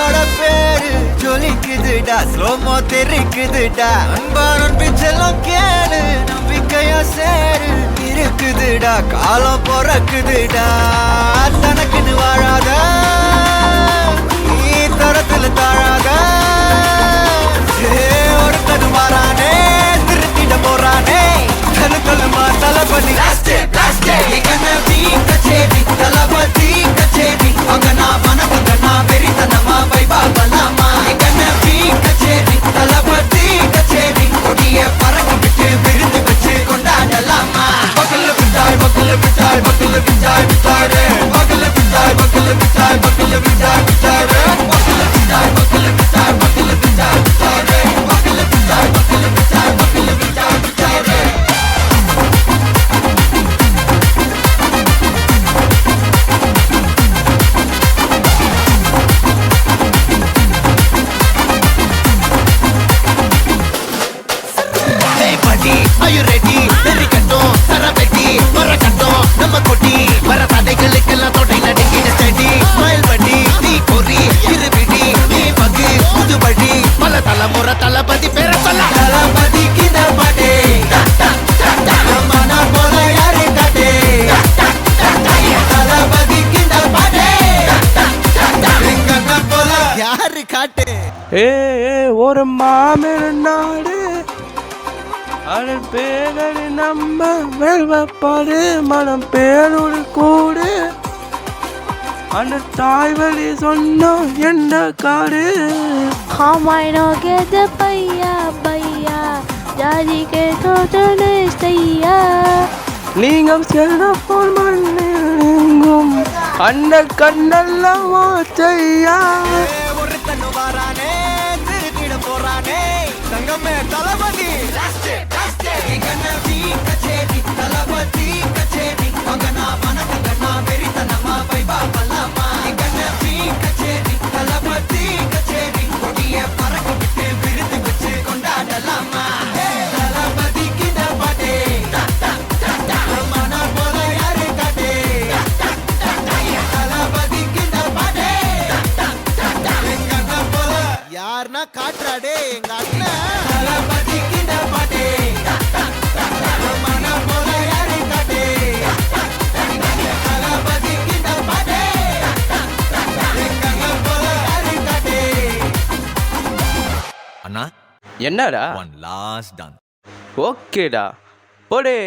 உன்னோட பேரு ஜொலிக்குதுடா, ஸ்லோமோ தெரிக்குதுடா. அன்பான பிச்செல்லாம் கேளு, நம்பிக்கையா சேரு. இருக்குதுடா, காலம் பிறக்குதுடா. தனக்குன்னு வாழாத, நீ தரத்துல தாழாத. ஒருத்தனு மாறானே, திருத்திட போறானே. தலுக்கலுமா தளபதி தளபதி கச்சேரி. அங்கனா மனவங்கனா வெறித்தனமா வைபா பலாமா. கச்சேரி தளபதி கச்சேரி. கொடிய பறக்க விட்டு விருந்து வச்சு கொண்டாடலாமா. பக்கல்ல விட்டாய் பக்கல்ல விட்டாய் பக்கல்ல விட்டாய் விட்டாரு. பக்கல்ல விட்டாய் பக்கல்ல விட்டாய் பக்கல்ல விட்டாய் விட்டாரு. பக்கல்ல விட்டாய் பக்கல்ல விட்டாய் பக்கல்ல விட்டாய் விட்டாரு. பக்கல்ல விட்டாய் பக்கல்ல விட்டாய் பக்கல்ல விட்டாய் விட்டாரு. Are you ready? தெரிக்கட்டும் சரபெட்டி வரக்கட்டும் நம்ம கொட்டி. வர தடைகளுக்கெல்லாம் தொடை நடுங்கிட ஸ்டடி. ஸ்மைல் பண்ணி நீ பொறி இருவிடி நீ பகு புதுபடி. பல தலைமுறை தளபதி பேர சொல்ல தளபதிக்கு இந்த பாட்டே. மன போல யாரு காட்டே. தளபதிக்கு இந்த பாட்டே. எங்க போல யாரு காட்டே. ஒரு மாமன் நாடு அதன் பேரடி நம்ம வெல்வப்பாடு. மனம் பேரோடு கூடு அந்த தாய் வழி சொன்னோம் என்ன காடு. हमारे नौके दे भैया भैया जारी के तो नहीं सैया. நீங்கள் செல்ல போல் மண்ணும் அந்த கண்ணெல்லாம் செய்யா. ஒருத்தனு வாரானே, திருத்திட போறானே. தங்கமே தளபதி கச்சேரி தளபதி கச்சேரி. அங்கனா மனவங்கனா வெறித்தனமா வைபா பலாமா. கச்சேரி தளபதி கச்சேரி. கொடிய பறக்க விட்டு விருந்து வச்சு கொண்டாடலாமா. தளபதிக்கு இந்த பாட்டே. மன போல யாரு காட்டே. தளபதிக்கு இந்த பாட்டே. எங்க அண்ணன் போல யாருன்னா காட்டுறாடே எங்க அண்ணன். தளபதிக்கு இந்த பாட்டே. மன போல யாரு காட்டே. தளபதிக்கு இந்த பாட்டே. எங்க அண்ணன் போல யாரு காட்டே. அண்ணா என்னடா ஒன் லாஸ்ட் டான். ஓகேடா போடே.